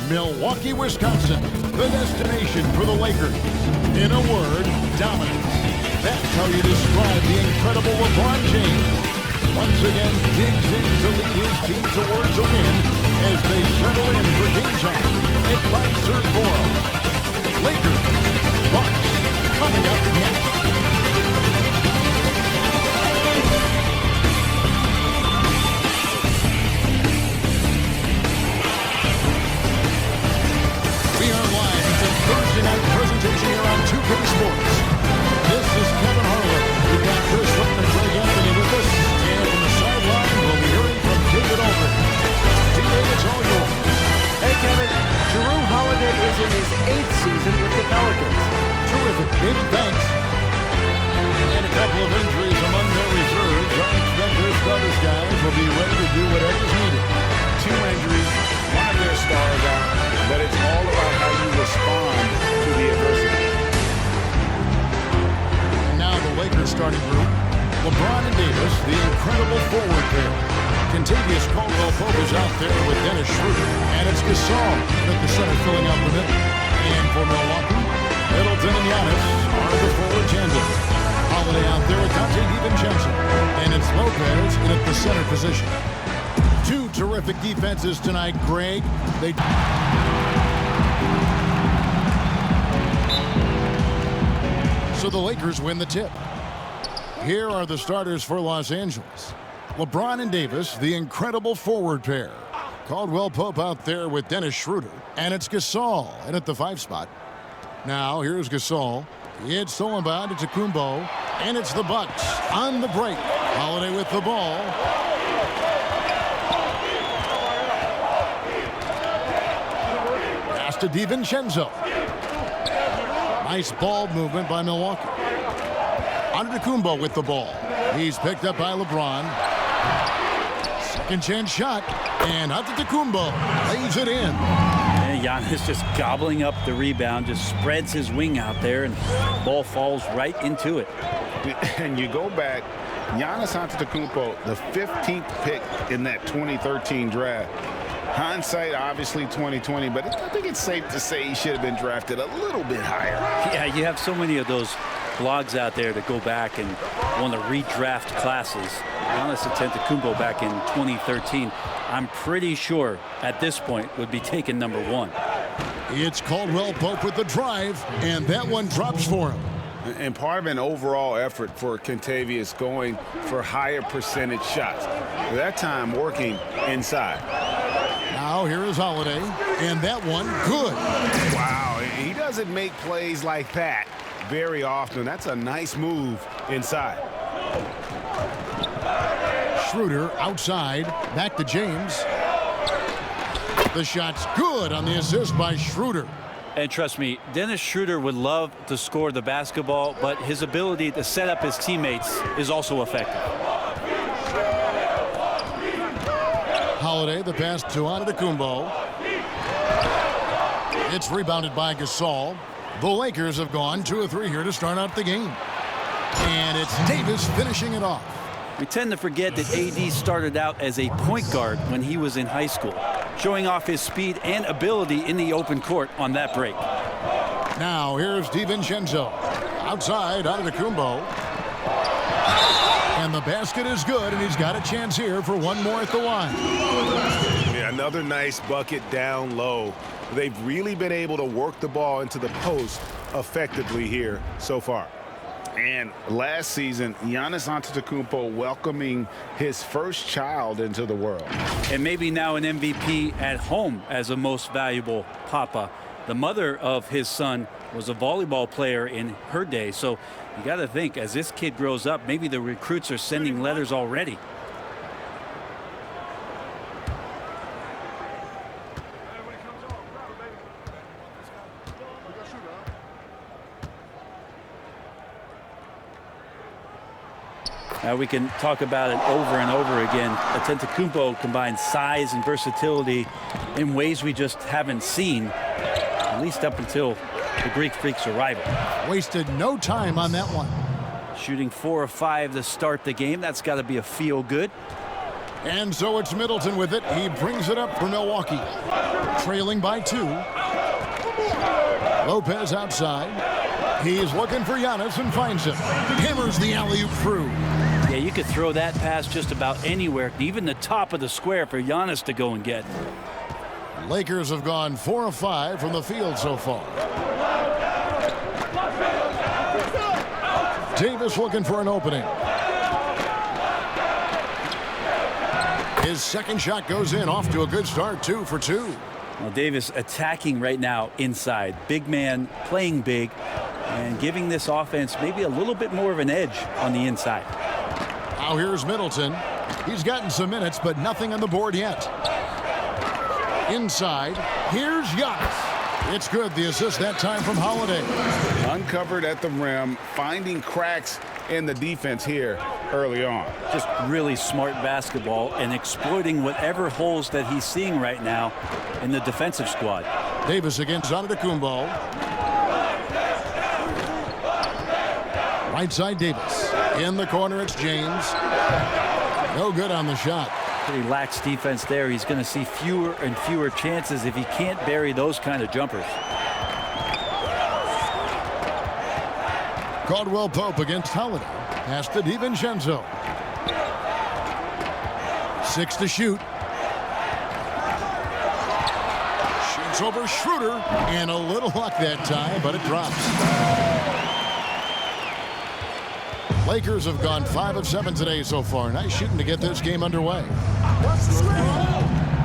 Milwaukee, Wisconsin, the destination for the Lakers. In a word, dominance. That's how you describe the incredible LeBron James. Once again, digs in to lead his team towards a win as they settle in for game time at 5-3 forum. Lakers, Bucks, coming up next. We are live. It's a Thursday night presentation here on 2K Sports. This is Kevin Harlan. We've got Chris Rupp and Greg Anthony with us. And from the sideline, we'll be hearing from David Aldridge. David, it's all yours. Hey, Kevin. Jrue Holiday is in his 8th season with the Pelicans. Terrific. Big thanks. And a couple of injuries among their reserves. I expect their starters guys will be ready to do whatever's needed. 2 injuries, one of their stars out, but it's all about how you respond to the adversity. And now the Lakers starting group. LeBron and Davis, the incredible forward pair. Contagious Caldwell-Pope is out there with Dennis Schroeder. And it's Gasol at the center filling out the middle. And for Milwaukee, Middleton and Giannis are the forward tandem. Holiday out there with Dante DiVincenzo. And it's Lopez in at the center position. 2 terrific defenses tonight, Greg. So the Lakers win the tip. Here are the starters for Los Angeles. LeBron and Davis, the incredible forward pair. Caldwell-Pope out there with Dennis Schroeder. And it's Gasol in at the 5 spot. Now, here's Gasol. It's stolen by Antetokounmpo. And it's the Bucks on the break. Holiday with the ball. Pass to DiVincenzo. Nice ball movement by Milwaukee. Antetokounmpo with the ball. He's picked up by LeBron. Second chance shot. And Antetokounmpo lays it in. And Giannis just gobbling up the rebound, just spreads his wing out there, and the ball falls right into it. And you go back, Giannis Antetokounmpo, the 15th pick in that 2013 draft. Hindsight, obviously 2020, but I think it's safe to say he should have been drafted a little bit higher. Yeah, you have so many of those blogs out there that go back and want to redraft classes. Giannis Antetokounmpo back in 2013, I'm pretty sure at this point would be taken number 1. It's Caldwell-Pope with the drive, and that one drops for him. And part of an overall effort for Kentavious going for higher percentage shots. That time working inside. Now here is Holiday, and that one good. Wow, he doesn't make plays like that very often. That's a nice move inside. Schroeder outside, back to James. The shot's good on the assist by Schroeder. And trust me, Dennis Schroeder would love to score the basketball, but his ability to set up his teammates is also effective. Holiday, the pass to Antetokounmpo. It's rebounded by Gasol. The Lakers have gone 2 of 3 here to start out the game. And it's Davis finishing it off. We tend to forget that AD started out as a point guard when he was in high school, showing off his speed and ability in the open court on that break. Now here's DiVincenzo. Outside, Antetokounmpo. And the basket is good, and he's got a chance here for one more at the line. Yeah, another nice bucket down low. They've really been able to work the ball into the post effectively here so far. And last season, Giannis Antetokounmpo welcoming his first child into the world. And maybe now an MVP at home as a most valuable papa. The mother of his son was a volleyball player in her day. So you got to think, as this kid grows up, maybe the recruits are sending letters already. Now we can talk about it over and over again. Antetokounmpo combines size and versatility in ways we just haven't seen, at least up until the Greek Freak's arrival. Wasted no time on that one. Shooting 4 of 5 to start the game. That's got to be a feel good. And so it's Middleton with it. He brings it up for Milwaukee. Trailing by 2. Lopez outside. He's looking for Giannis and finds him. Hammers the alley-oop through. Yeah, you could throw that pass just about anywhere, even the top of the square for Giannis to go and get. Lakers have gone 4 of 5 from the field so far. Davis looking for an opening. His second shot goes in, off to a good start, 2 for 2. Well, Davis attacking right now inside. Big man playing big and giving this offense maybe a little bit more of an edge on the inside. Now here's Middleton. He's gotten some minutes, but nothing on the board yet. Inside, here's Giannis. It's good, the assist that time from Holiday. Uncovered at the rim, finding cracks in the defense here early on. Just really smart basketball and exploiting whatever holes that he's seeing right now in the defensive squad. Davis against Antetokounmpo. Right side Davis. In the corner it's James. No good on the shot. Pretty lax defense there. He's going to see fewer and fewer chances if he can't bury those kind of jumpers. Caldwell Pope against Holiday. Pass to DiVincenzo. 6 to shoot. Shoots over Schroeder. And a little luck that time, but it drops. Lakers have gone 5 of 7 today so far. Nice shooting to get this game underway.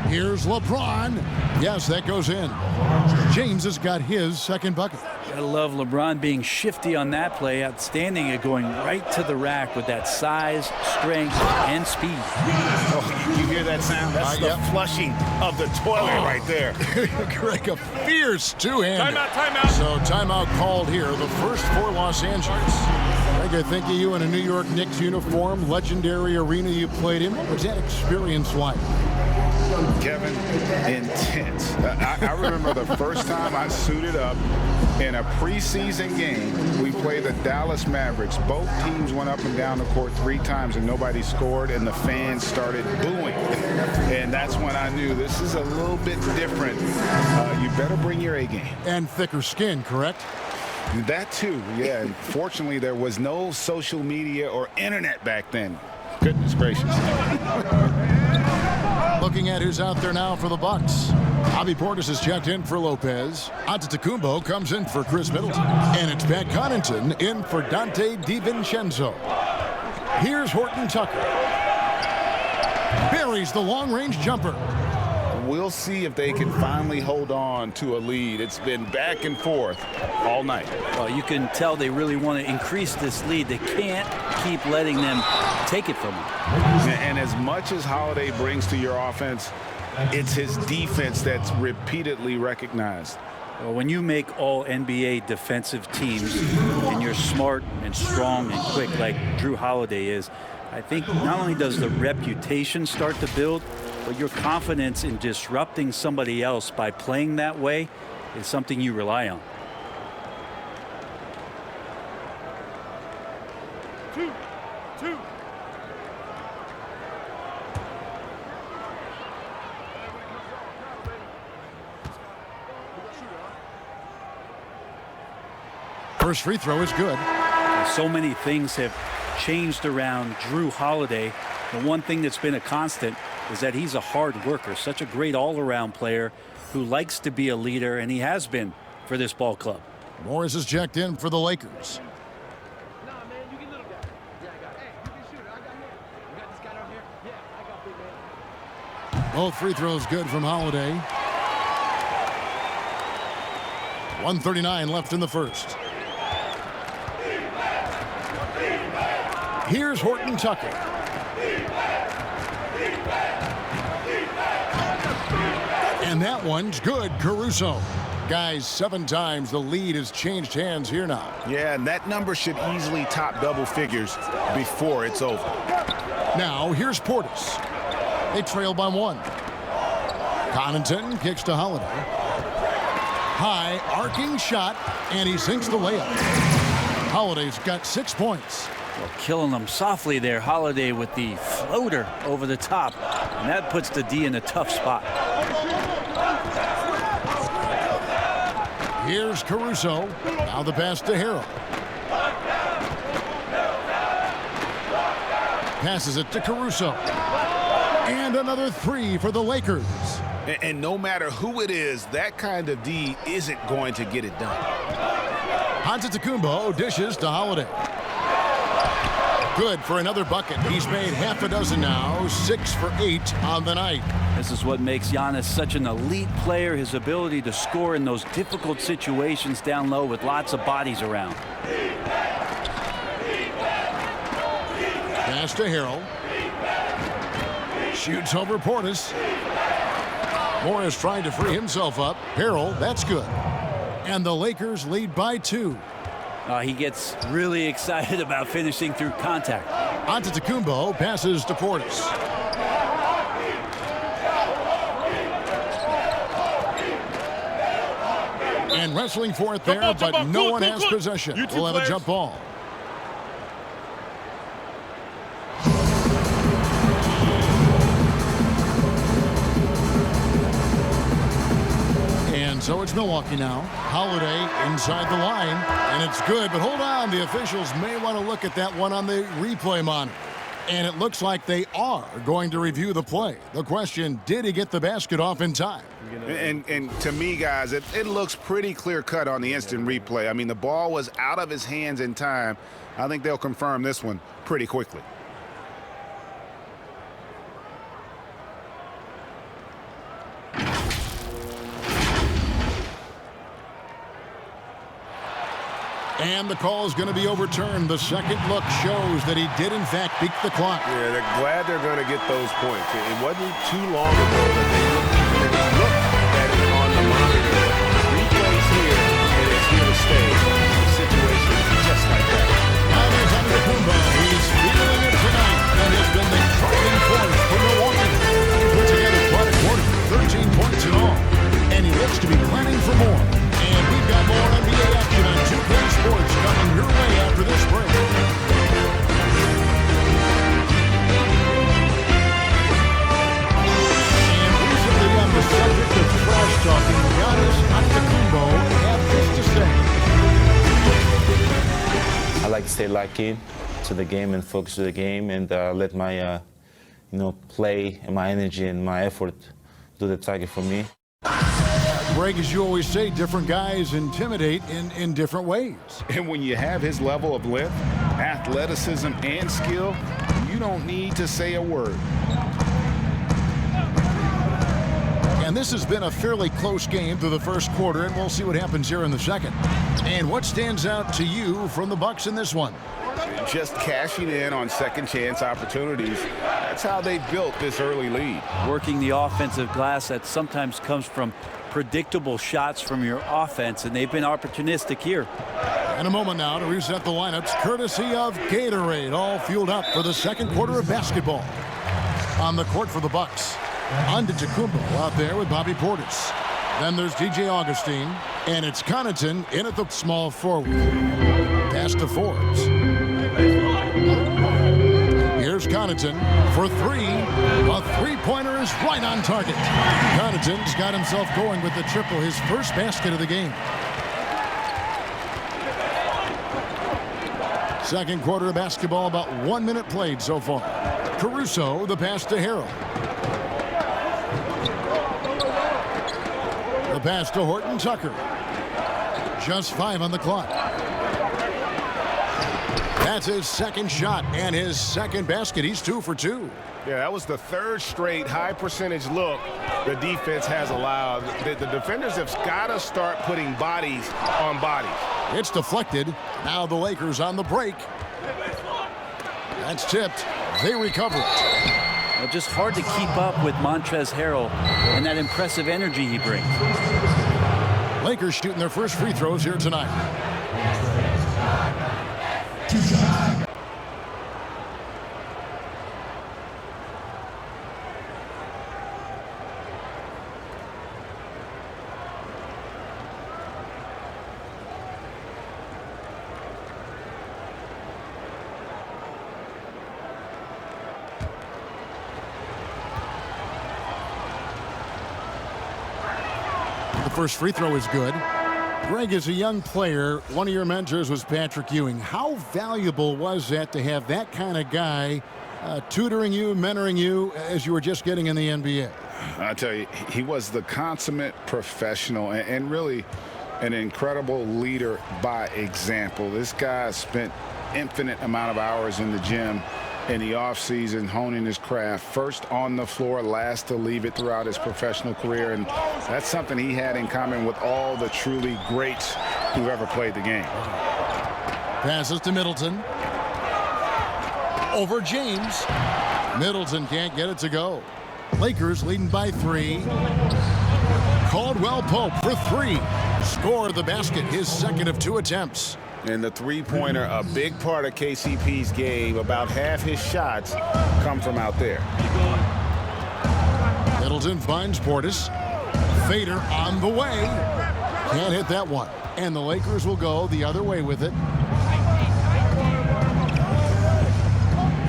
Here's LeBron. Yes, that goes in. James has got his second bucket. I love LeBron being shifty on that play. Outstanding at going right to the rack with that size, strength, and speed. Oh, you hear that sound? That's the flushing of the toilet right there. Greg, a fierce two-hander. Timeout. So timeout called here. The first for Los Angeles. Greg, I think of you in a New York Knicks uniform, legendary arena you played in. What was that experience like? Kevin, intense. I remember the first time I suited up in a preseason game. We played the Dallas Mavericks. Both teams went up and down the court 3 times and nobody scored, and the fans started booing. And that's when I knew this is a little bit different. You better bring your A game. And thicker skin, correct? That too, yeah. And fortunately, there was no social media or internet back then. Goodness gracious. Looking at who's out there now for the Bucks. Bobby Portis is checked in for Lopez. Antetokounmpo comes in for Chris Middleton. And it's Pat Connaughton in for Dante DiVincenzo. Here's Horton Tucker. Buries the long-range jumper. We'll see if they can finally hold on to a lead. It's been back and forth all night. Well, you can tell they really want to increase this lead. They can't keep letting them take it from them. And as much as Holiday brings to your offense, it's his defense that's repeatedly recognized. Well, when you make all NBA defensive teams and you're smart and strong and quick like Drew Holiday is, I think not only does the reputation start to build, but your confidence in disrupting somebody else by playing that way is something you rely on. Two. First free throw is good. So many things have changed around Drew Holiday. The one thing that's been a constant is that he's a hard worker, such a great all-around player who likes to be a leader, and he has been for this ball club. Morris is checked in for the Lakers. Both free throws good from Holiday. 1:39 left in the first. Here's Horton Tucker. And that one's good. Caruso. Guys, 7 times the lead has changed hands here now. Yeah, and that number should easily top double figures before it's over. Now, here's Portis. They trail by 1. Connaughton kicks to Holiday. High arcing shot, and he sinks the layup. Holiday's got 6 points. Well, killing them softly there. Holiday with the floater over the top. And that puts the D in a tough spot. Here's Caruso. Now the pass to Harrell. Passes it to Caruso. And another three for the Lakers. And no matter who it is, that kind of D isn't going to get it done. Antetokounmpo dishes to Holiday. Good for another bucket. He's made half a dozen now, 6 for 8 on the night. This is what makes Giannis such an elite player, his ability to score in those difficult situations down low with lots of bodies around. Pass to Harrell. Shoots over Portis. Morris trying to free himself up. Harrell, that's good. And the Lakers lead by 2. He gets really excited about finishing through contact. Antetokounmpo passes to Portis. And wrestling for it there, but no one has possession. We'll have a jump ball. And so it's Milwaukee now. Holiday inside the line, and it's good, but hold on. The officials may want to look at that one on the replay monitor. And it looks like they are going to review the play. The question, did he get the basket off in time? And to me, guys, it looks pretty clear-cut on the instant replay. I mean, the ball was out of his hands in time. I think they'll confirm this one pretty quickly. And the call is going to be overturned. The second look shows that he did, in fact, beat the clock. Yeah, they're glad they're going to get those points. It wasn't too long ago that they looked at it on the monitor. Replays here, and it's here to stay. Situation just like that. Now there's Antetokounmpo. He's feeling it tonight and has been the driving force for Milwaukee. He put together quite a quarter, 13 points in all. And he looks to be planning for more. And we've got more NBA action on 2K Sports coming your way after this break. And recently on the subject of trash talking, Giannis Antetokounmpo had this to say. I like to stay locked in to the game and focus to the game and let my, play and my energy and my effort do the target for me. Greg, as you always say, different guys intimidate in different ways. And when you have his level of length, athleticism, and skill, you don't need to say a word. And this has been a fairly close game through the first quarter, and we'll see what happens here in the second. And what stands out to you from the Bucks in this one? Just cashing in on second chance opportunities. That's how they built this early lead. Working the offensive glass that sometimes comes from predictable shots from your offense, and they've been opportunistic here. In a moment now to reset the lineups, courtesy of Gatorade, all fueled up for the second quarter of basketball. On the court for the Bucks, Antetokounmpo out there with Bobby Portis. Then there's J.Augustin, and it's Connaughton in at the small forward. Pass to Forbes. Here's Connaughton for three. A three-pointer is right on target. Connaughton's got himself going with the triple, his first basket of the game. Second quarter of basketball, about 1 minute played so far. Caruso, the pass to Harrell. The pass to Horton Tucker. Just 5 on the clock. That's his second shot and his second basket. He's 2 for 2. Yeah, that was the third straight high percentage look the defense has allowed. The defenders have got to start putting bodies on bodies. It's deflected. Now the Lakers on the break. That's tipped. They recover it. Well, just hard to keep up with Montrezl Harrell and that impressive energy he brings. Lakers shooting their first free throws here tonight. First free throw is good. Greg, as a young player, one of your mentors was Patrick Ewing. How valuable was that to have that kind of guy tutoring you, mentoring you as you were just getting in the NBA? I tell you, he was the consummate professional and really an incredible leader by example. This guy spent infinite amount of hours in the gym in the offseason honing his craft, first on the floor, last to leave it throughout his professional career, and that's something he had in common with all the truly greats who ever played the game. Passes to Middleton. Over James. Middleton can't get it to go. Lakers leading by 3. Caldwell Pope for 3. Score the basket, his second of 2 attempts. And the three-pointer, a big part of KCP's game. About half his shots come from out there. Middleton finds Portis. Fader on the way. Can't hit that one. And the Lakers will go the other way with it.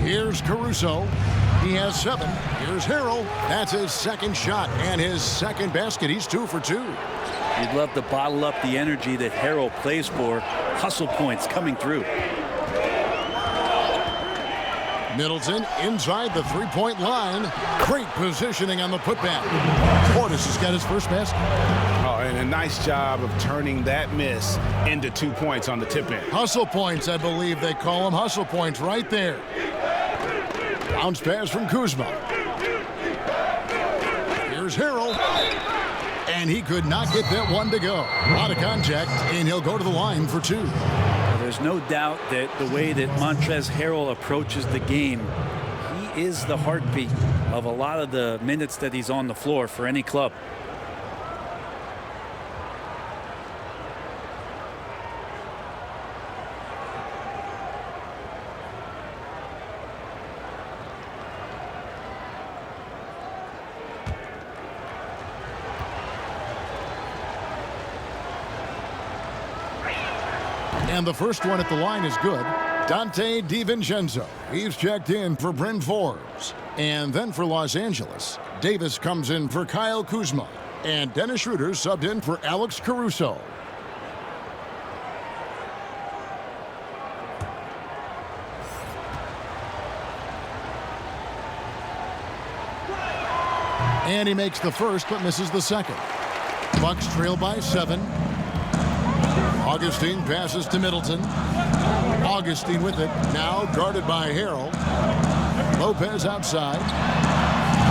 Here's Caruso. He has 7. Here's Harrell. That's his second shot and his second basket. He's 2 for 2. You'd love to bottle up the energy that Harrell plays for. Hustle points coming through. Middleton inside the three-point line. Great positioning on the putback. Portis has got his first basket. Oh, and a nice job of turning that miss into 2 points on the tip-in. Hustle points, I believe they call them. Hustle points right there. Bounce pass from Kuzma. Here's Harrell. And he could not get that one to go. Out of contact, and he'll go to the line for 2. There's no doubt that the way that Montrezl Harrell approaches the game, he is the heartbeat of a lot of the minutes that he's on the floor for any club. And the first one at the line is good. Dante DiVincenzo. He's checked in for Bryn Forbes. And then for Los Angeles, Davis comes in for Kyle Kuzma. And Dennis Schroeder subbed in for Alex Caruso. And he makes the first but misses the second. Bucks trail by 7. Augustin passes to Middleton. Augustin with it. Now guarded by Harrell. Lopez outside.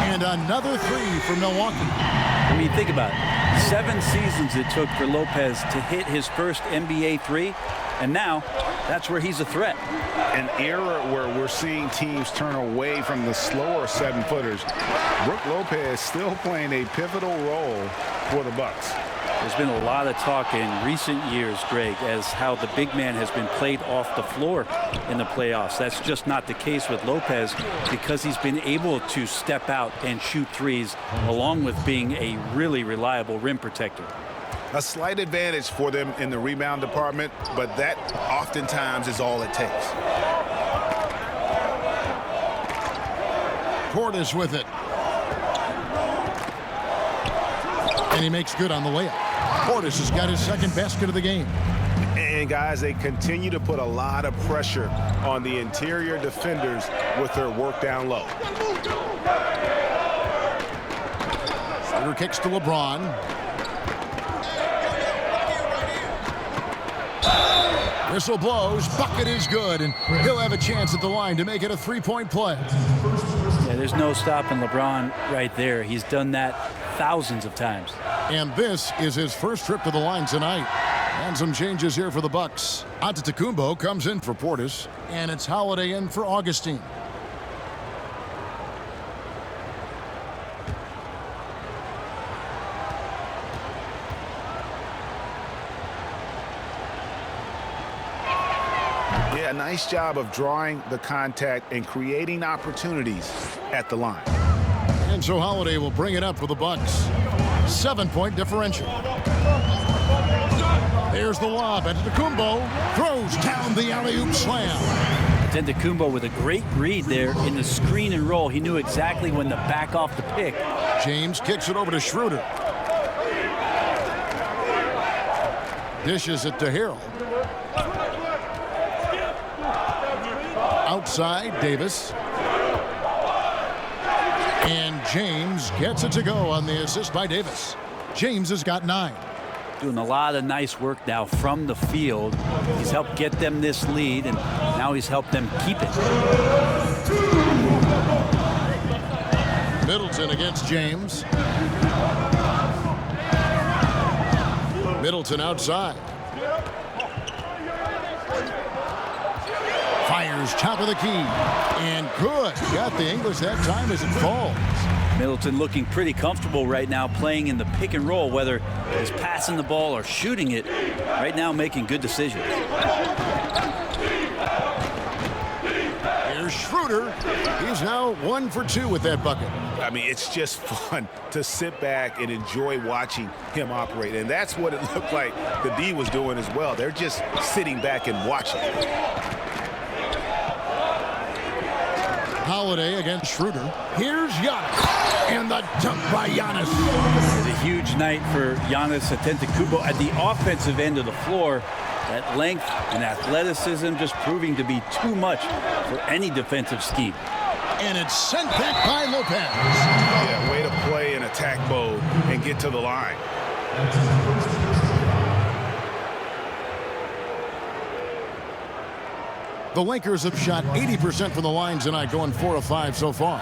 And another 3 for Milwaukee. I mean, think about it. 7 seasons it took for Lopez to hit his first NBA 3. And now, that's where he's a threat. An era where we're seeing teams turn away from the slower 7-footers. Brook Lopez still playing a pivotal role for the Bucks. There's been a lot of talk in recent years, Greg, as how the big man has been played off the floor in the playoffs. That's just not the case with Lopez because he's been able to step out and shoot threes along with being a really reliable rim protector. A slight advantage for them in the rebound department, but that oftentimes is all it takes. Portis with it. And he makes good on the layup. Portis has got his second basket of the game. And guys, they continue to put a lot of pressure on the interior defenders with their work down low. Schroeder kicks to LeBron. Whistle blows. Bucket is good, and he'll have a chance at the line to make it a 3-point play. Yeah, there's no stopping LeBron right there. He's done that thousands of times. And this is his first trip to the line tonight. And some changes here for the Bucks. Antetokounmpo comes in for Portis, and it's Holiday in for Augustin. Yeah, nice job of drawing the contact and creating opportunities at the line. And so Holiday will bring it up for the Bucks. 7-point differential. There's the lob. Antetokounmpo throws down the alley-oop slam. Antetokounmpo with a great read there in the screen and roll. He knew exactly when to back off the pick. James kicks it over to Schroeder. Dishes it to Harrell. Outside, Davis. And James gets it to go on the assist by Davis. James has got 9. Doing a lot of nice work now from the field. He's helped get them this lead, and now he's helped them keep it. Middleton against James. Middleton outside. Fires top of the key. And good. Got the English that time as it falls. Middleton looking pretty comfortable right now playing in the pick and roll, whether he's passing the ball or shooting it. Right now making good decisions. Here's Schroeder. He's now 1 for 2 with that bucket. I mean, it's just fun to sit back and enjoy watching him operate. And that's what it looked like the D was doing as well. They're just sitting back and watching. Holiday against Schroeder. Here's Giannis. And the dunk by Giannis. It's a huge night for Giannis Antetokounmpo at the offensive end of the floor. That length and athleticism just proving to be too much for any defensive scheme. And it's sent back by Lopez. Yeah, way to play in attack mode and get to the line. The Lakers have shot 80% from the line tonight, going 4 of 5 so far.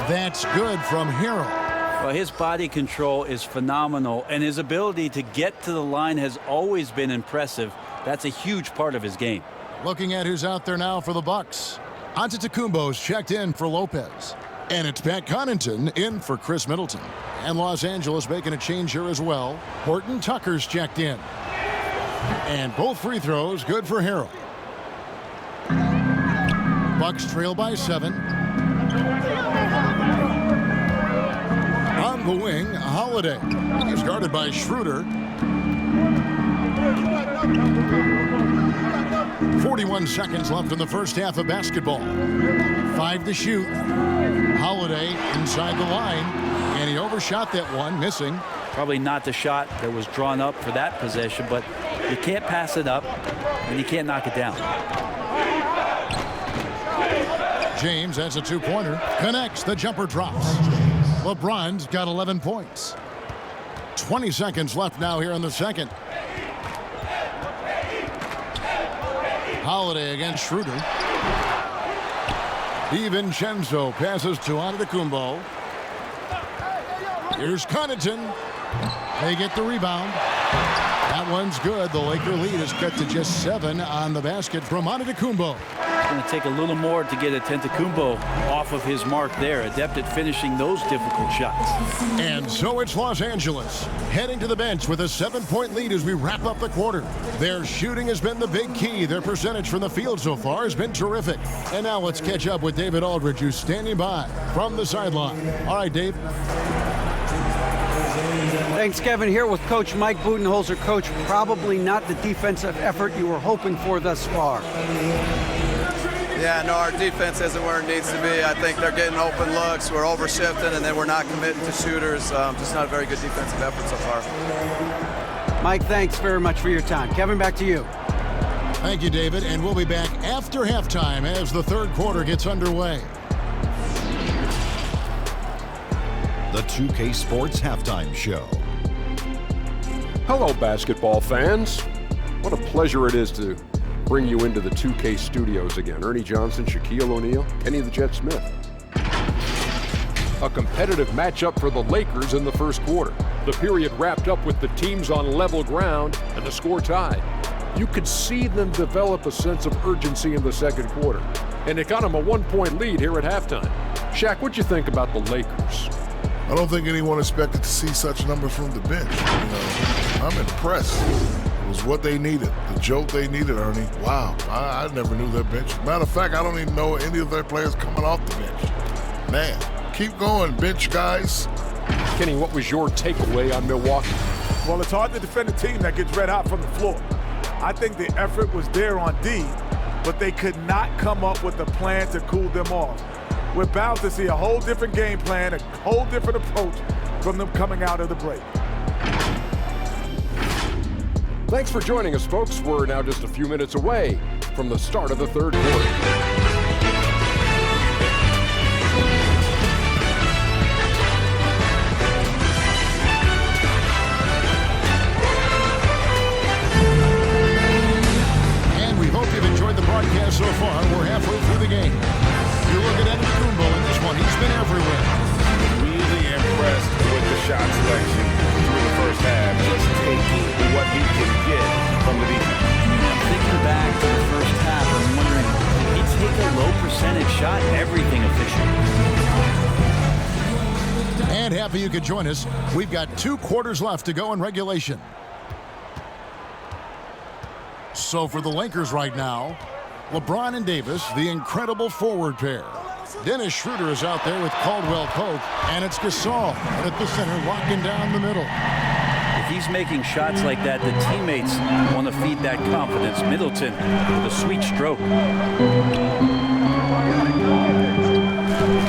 That's good from Harrell. Well, his body control is phenomenal, and his ability to get to the line has always been impressive. That's a huge part of his game. Looking at who's out there now for the Bucks. Antetokounmpo's checked in for Lopez. And it's Pat Connaughton in for Chris Middleton. And Los Angeles making a change here as well. Horton Tucker's checked in. And both free throws good for Harrell. Bucks trail by 7. On the wing, Holiday. He's guarded by Schroeder. 41 seconds left in the first half of basketball. 5 to shoot. Holiday inside the line. And he overshot that one, missing. Probably not the shot that was drawn up for that possession, but you can't pass it up, and you can't knock it down. James has a 2-pointer. Connects. The jumper drops. LeBron's got 11 points. 20 seconds left now here in the second. Holiday against Schroeder. DiVincenzo passes to Antetokounmpo. Here's Connaughton. They get the rebound. That one's good. The Laker lead is cut to just 7 on the basket from Antetokounmpo. It's going to take a little more to get Antetokounmpo off of his mark there. Adept at finishing those difficult shots. And so it's Los Angeles heading to the bench with a 7-point lead as we wrap up the quarter. Their shooting has been the big key. Their percentage from the field so far has been terrific. And now let's catch up with David Aldridge, who's standing by from the sideline. All right, Dave. Thanks, Kevin. Here with Coach Mike Budenholzer. Coach, probably not the defensive effort you were hoping for thus far. Yeah, no, our defense isn't where it needs to be. I think they're getting open looks. We're overshifting, and then we're not committing to shooters. Just not a very good defensive effort so far. Mike, thanks very much for your time. Kevin, back to you. Thank you, David. And we'll be back after halftime as the third quarter gets underway. The 2K Sports Halftime Show. Hello, basketball fans. What a pleasure it is to bring you into the 2K studios again. Ernie Johnson, Shaquille O'Neal, Kenny the Jet Smith. A competitive matchup for the Lakers in the first quarter. The period wrapped up with the teams on level ground and the score tied. You could see them develop a sense of urgency in the second quarter, and it got them a 1-point lead here at halftime. Shaq, what'd you think about the Lakers? I don't think anyone expected to see such numbers from the bench. I'm impressed. It was what they needed, the jolt they needed, Ernie. Wow, I never knew their bench. Matter of fact, I don't even know any of their players coming off the bench. Man, keep going, bench guys. Kenny, what was your takeaway on Milwaukee? Well, it's hard to defend a team that gets red hot from the floor. I think the effort was there on D, but they could not come up with a plan to cool them off. We're bound to see a whole different game plan, a whole different approach from them coming out of the break. Thanks for joining us, folks. We're now just a few minutes away from the start of the third quarter. So far, we're halfway through the game. You look at Antetokounmpo in this one, he's been everywhere. Really impressed with the shot selection through the first half, just taking what he can get from the defense. I'm thinking back to the first half, I'm wondering, did he take a low percentage shot? Everything efficient. And happy you could join us. We've got 2 quarters left to go in regulation. So for the Lakers right now, LeBron and Davis, the incredible forward pair. Dennis Schroeder is out there with Caldwell Pope, and it's Gasol at the center, locking down the middle. If he's making shots like that, the teammates want to feed that confidence. Middleton with a sweet stroke.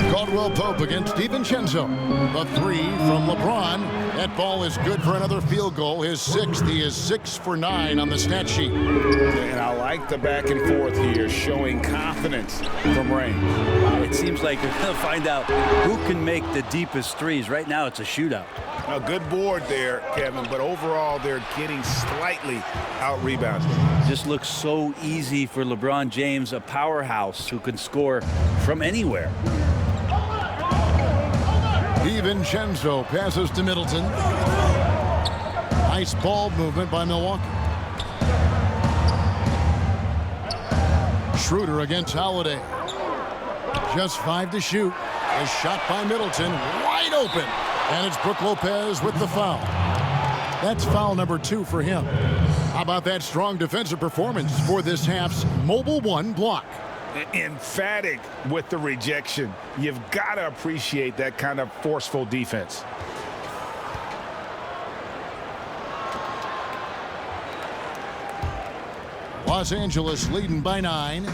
Caldwell Pope against DiVincenzo. The 3 from LeBron. That ball is good for another field goal. His 6th. He is 6 for 9 on the stat sheet. And I like the back and forth here, showing confidence from Rain. It seems like they're going to find out who can make the deepest threes. Right now, it's a shootout. A good board there, Kevin, but overall, they're getting slightly out-rebounded. Just looks so easy for LeBron James, a powerhouse who can score from anywhere. DiVincenzo passes to Middleton. Nice ball movement by Milwaukee. Schroeder against Holiday. Just 5 to shoot. A shot by Middleton, wide open. And it's Brook Lopez with the foul. That's foul number 2 for him. How about that strong defensive performance for this half's Mobile 1 block? Emphatic with the rejection. You've got to appreciate that kind of forceful defense. Los Angeles leading by 9.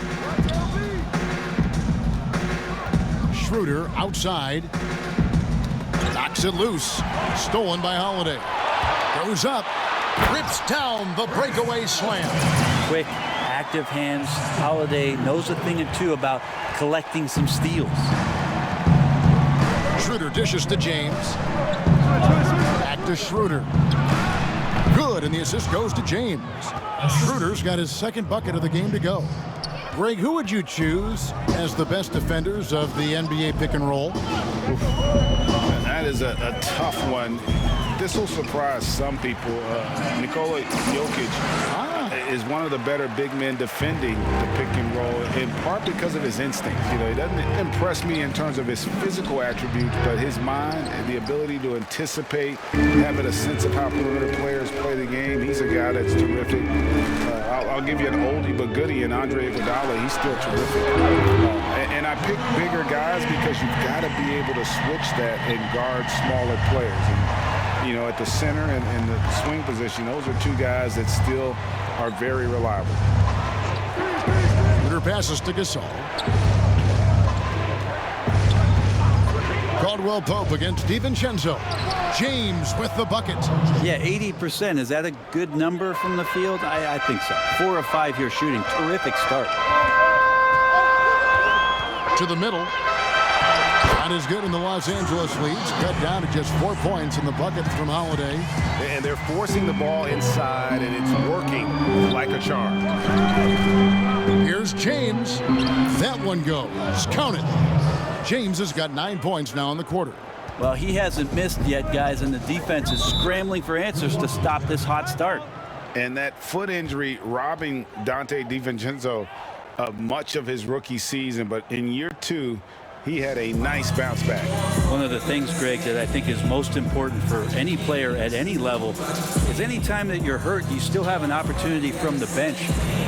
Schroeder outside. Knocks it loose. Stolen by Holiday. Goes up. Rips down the breakaway slam. Quick, active hands. Holiday knows a thing or two about collecting some steals. Schroeder dishes to James. Back to Schroeder. Good, and the assist goes to James. Schroeder's got his 2nd bucket of the game to go. Greg, who would you choose as the best defenders of the NBA pick and roll? That is a tough one. This will surprise some people. Nikola Jokic is one of the better big men defending the pick and roll, in part because of his instinct. You know, he doesn't impress me in terms of his physical attributes, but his mind and the ability to anticipate, having a sense of how perimeter players play the game. He's a guy that's terrific. I'll give you an oldie but goodie in Andre Iguodala. He's still terrific. And I pick bigger guys because you've got to be able to switch that and guard smaller players. And, you know, at the center and the swing position, those are 2 guys that still are very reliable. Schroeder passes to Gasol. Caldwell Pope against DiVincenzo. James with the bucket. Yeah, 80%. Is that a good number from the field? I think so. 4 of 5 here shooting. Terrific start. To the middle. Not as good in the Los Angeles leads. Cut down to just 4 points in the bucket from Holiday. And they're forcing the ball inside, and it's working like a charm. Here's James. That one goes. Count it. James has got 9 points now in the quarter. Well, he hasn't missed yet, guys, and the defense is scrambling for answers to stop this hot start. And that foot injury robbing Dante DiVincenzo of much of his rookie season, but in year 2, he had a nice bounce back. One of the things, Greg, that I think is most important for any player at any level is any time that you're hurt, you still have an opportunity from the bench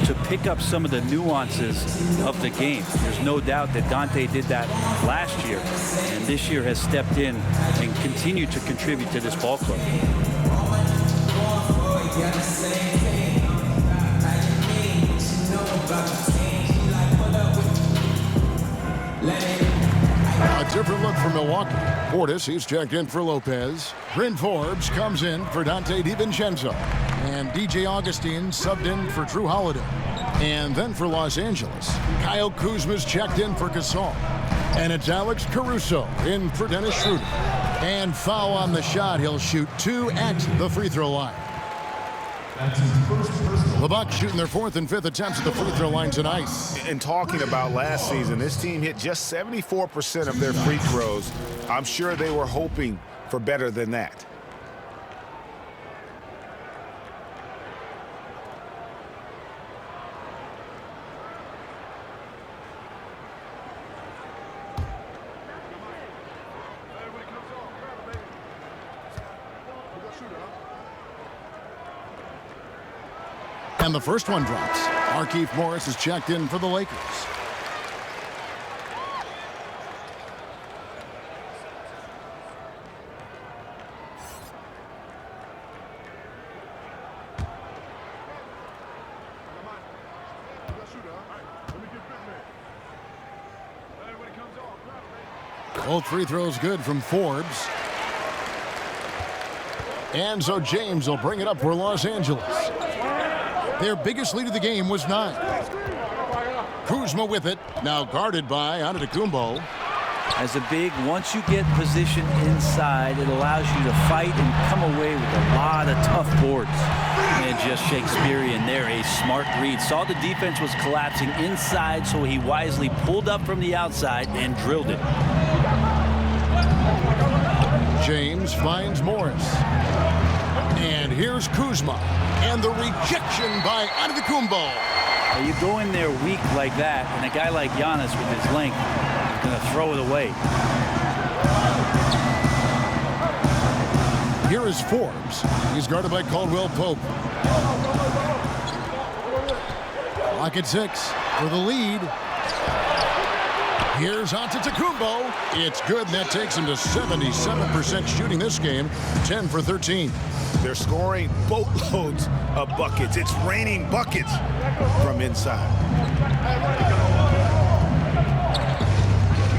to pick up some of the nuances of the game. There's no doubt that Dante did that last year, and this year has stepped in and continue to contribute to this ball club. A different look for Milwaukee. Portis, he's checked in for Lopez. Bryn Forbes comes in for Dante DiVincenzo. And J.Augustin subbed in for Drew Holiday. And then for Los Angeles, Kyle Kuzma's checked in for Gasol. And it's Alex Caruso in for Dennis Schroeder. And foul on the shot. He'll shoot 2 at the free throw line. The Bucks shooting their 4th and 5th attempts at the free throw line tonight. And talking about last season, this team hit just 74% of their free throws. I'm sure they were hoping for better than that. And the first one drops. Markieff Morris is checked in for the Lakers. Both free throws good from Forbes. And so James will bring it up for Los Angeles. Their biggest lead of the game was 9. Kuzma with it, now guarded by Antetokounmpo. As a big, once you get position inside, it allows you to fight and come away with a lot of tough boards. And just Shakespearean there, a smart read. Saw the defense was collapsing inside, so he wisely pulled up from the outside and drilled it. James finds Morris. And here's Kuzma. And the rejection by Antetokounmpo. You go in there weak like that, and a guy like Giannis with his length is going to throw it away. Here is Forbes. He's guarded by Caldwell Pope. Clock at 6 for the lead. Here's Antetokounmpo. It's good, and that takes him to 77% shooting this game, 10 for 13. They're scoring boatloads of buckets. It's raining buckets from inside.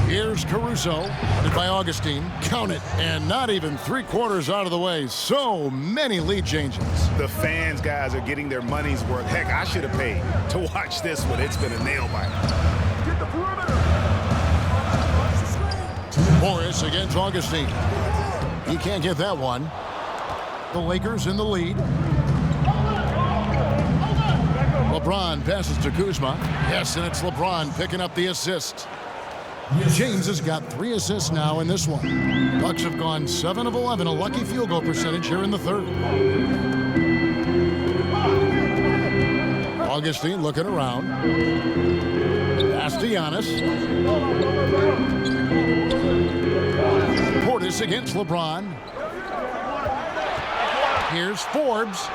Here's Caruso, guarded by Augustin. Count it, and not even 3/4 out of the way. So many lead changes. The fans, guys, are getting their money's worth. Heck, I should have paid to watch this one. It's been a nail-biter. Morris against Augustin. He can't get that one. The Lakers in the lead. LeBron passes to Kuzma. Yes, and it's LeBron picking up the assist. James has got 3 assists now in this one. Bucks have gone 7 of 11, a lucky field goal percentage here in the 3rd. Augustin looking around. Pass to Giannis. Portis against LeBron. Here's Forbes.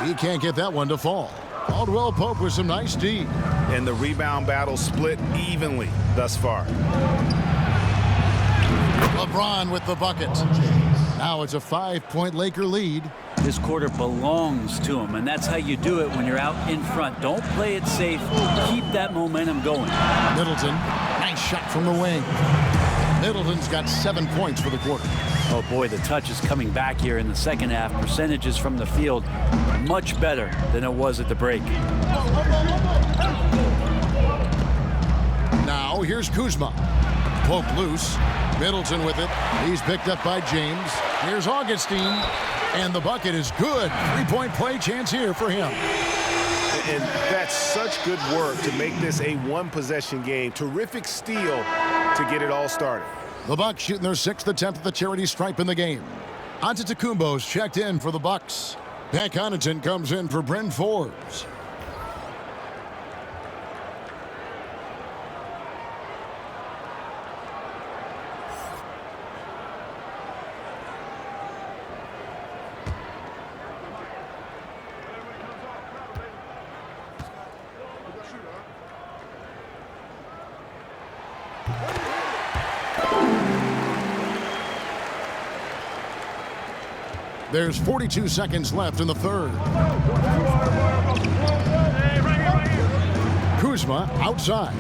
He can't get that one to fall. Caldwell Pope with some nice D. And the rebound battle split evenly thus far. LeBron with the bucket. Now it's a 5-point Laker lead. This quarter belongs to him, and that's how you do it when you're out in front. Don't play it safe. Keep that momentum going. Middleton, nice shot from the wing. Middleton's got 7 points for the quarter. Oh boy, the touch is coming back here in the second half. Percentages from the field much better than it was at the break. Now here's Kuzma. Pope loose. Middleton with it. He's picked up by James. Here's Augustin. And the bucket is good. 3-point play chance here for him. And that's such good work to make this a 1-possession game. Terrific steal to get it all started. The Bucks shooting their 6th attempt at the charity stripe in the game. Antetokounmpo's checked in for the Bucks. Pat Connaughton comes in for Bryn Forbes. There's 42 seconds left in the third. Kuzma outside.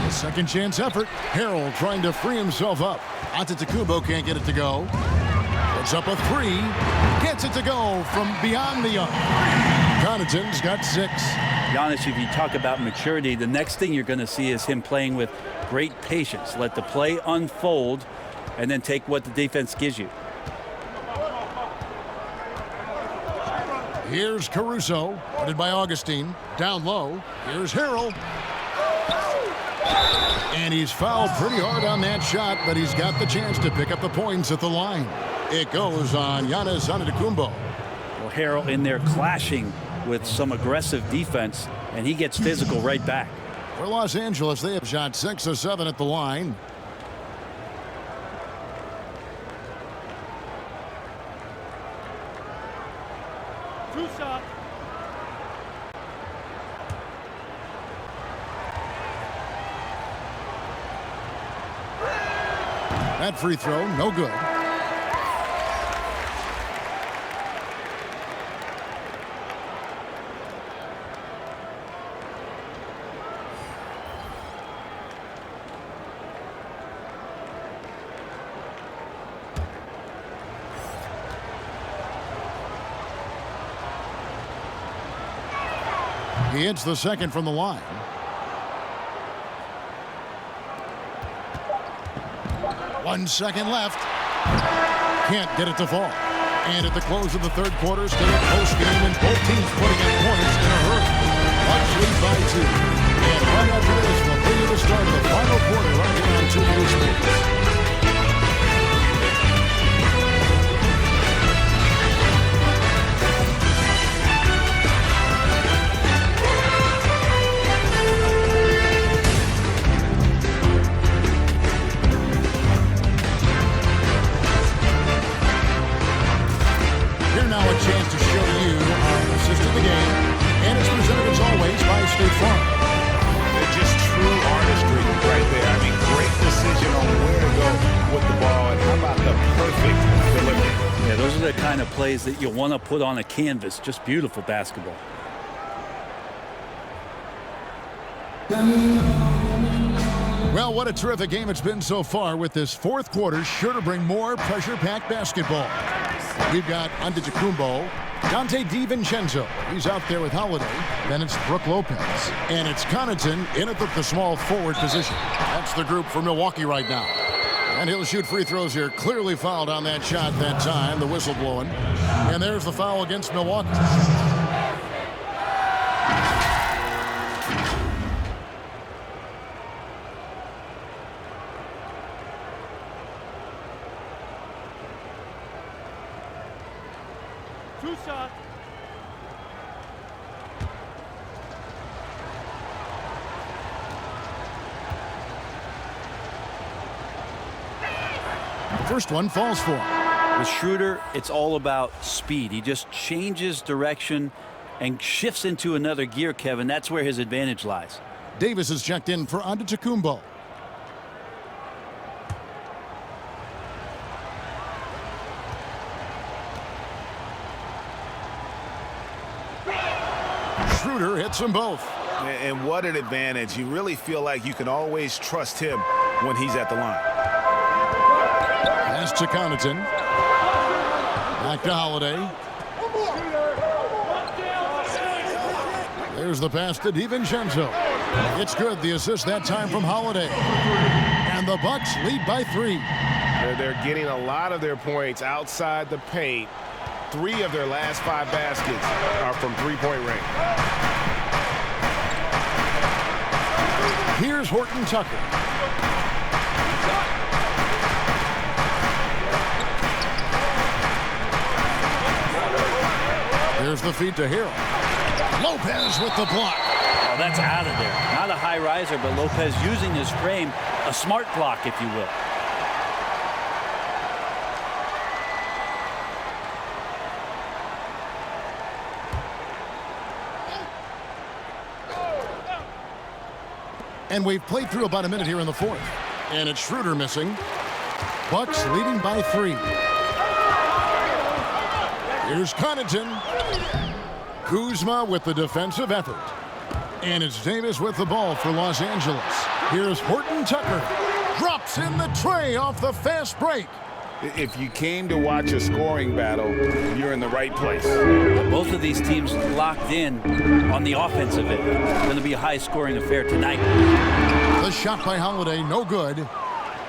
A second chance effort. Harrell trying to free himself up. Antetokounmpo can't get it to go. Puts up a three. Gets it to go from beyond the arc. Connaughton's got 6. Giannis, if you talk about maturity, the next thing you're going to see is him playing with great patience. Let the play unfold and then take what the defense gives you. Here's Caruso, guarded by Augustin. Down low. Here's Harrell. And he's fouled pretty hard on that shot, but he's got the chance to pick up the points at the line. It goes on Giannis Antetokounmpo. Well, Harrell in there clashing with some aggressive defense, and he gets physical right back. For Los Angeles, they have shot 6 of 7 at the line. Two shots. That free throw, no good. He hits the second from the line. One second left. Can't get it to fall. And at the close of the third quarter, still a close game, and both teams putting up points in a hurry. Bucks lead by 2. And right after this, we'll bring you the start of the final quarter right here on 2K Sports. Chance to show you our assist of the game, and it's presented as always by State Farm. They're just true artistry right there. I mean, great decision on where to go with the ball, and how about the perfect delivery? Yeah, those are the kind of plays that you want to put on a canvas. Just beautiful basketball. Well, what a terrific game it's been so far, with this fourth quarter sure to bring more pressure-packed basketball. We've got Antetokounmpo, Dante DiVincenzo. He's out there with Holiday. Then it's Brook Lopez. And it's Connaughton in at the small forward position. That's the group for Milwaukee right now. And he'll shoot free throws here. Clearly fouled on that shot that time. The whistle blowing. And there's the foul against Milwaukee. Two shots. First one falls for him. With Schroeder, it's all about speed. He just changes direction and shifts into another gear, Kevin. That's where his advantage lies. Davis is checked in for Antetokounmpo. Schroeder hits them both. And what an advantage. You really feel like you can always trust him when he's at the line. Pass to Connaughton. Back to Holiday. There's the pass to DiVincenzo. It's good. The assist that time from Holiday. And the Bucks lead by 3. They're getting a lot of their points outside the paint. 3 of their last 5 baskets are from three-point range. Here's Horton Tucker. There's the feed to Harrell. Lopez with the block. Oh, that's out of there. Not a high riser, but Lopez using his frame, a smart block, if you will. And we've played through about a minute here in the fourth. And it's Schroeder missing. Bucks leading by 3. Here's Connaughton. Kuzma with the defensive effort. And it's Davis with the ball for Los Angeles. Here's Horton Tucker. Drops in the tray off the fast break. If you came to watch a scoring battle, you're in the right place. Both of these teams locked in on the offensive end. It's going to be a high-scoring affair tonight. The shot by Holiday, no good.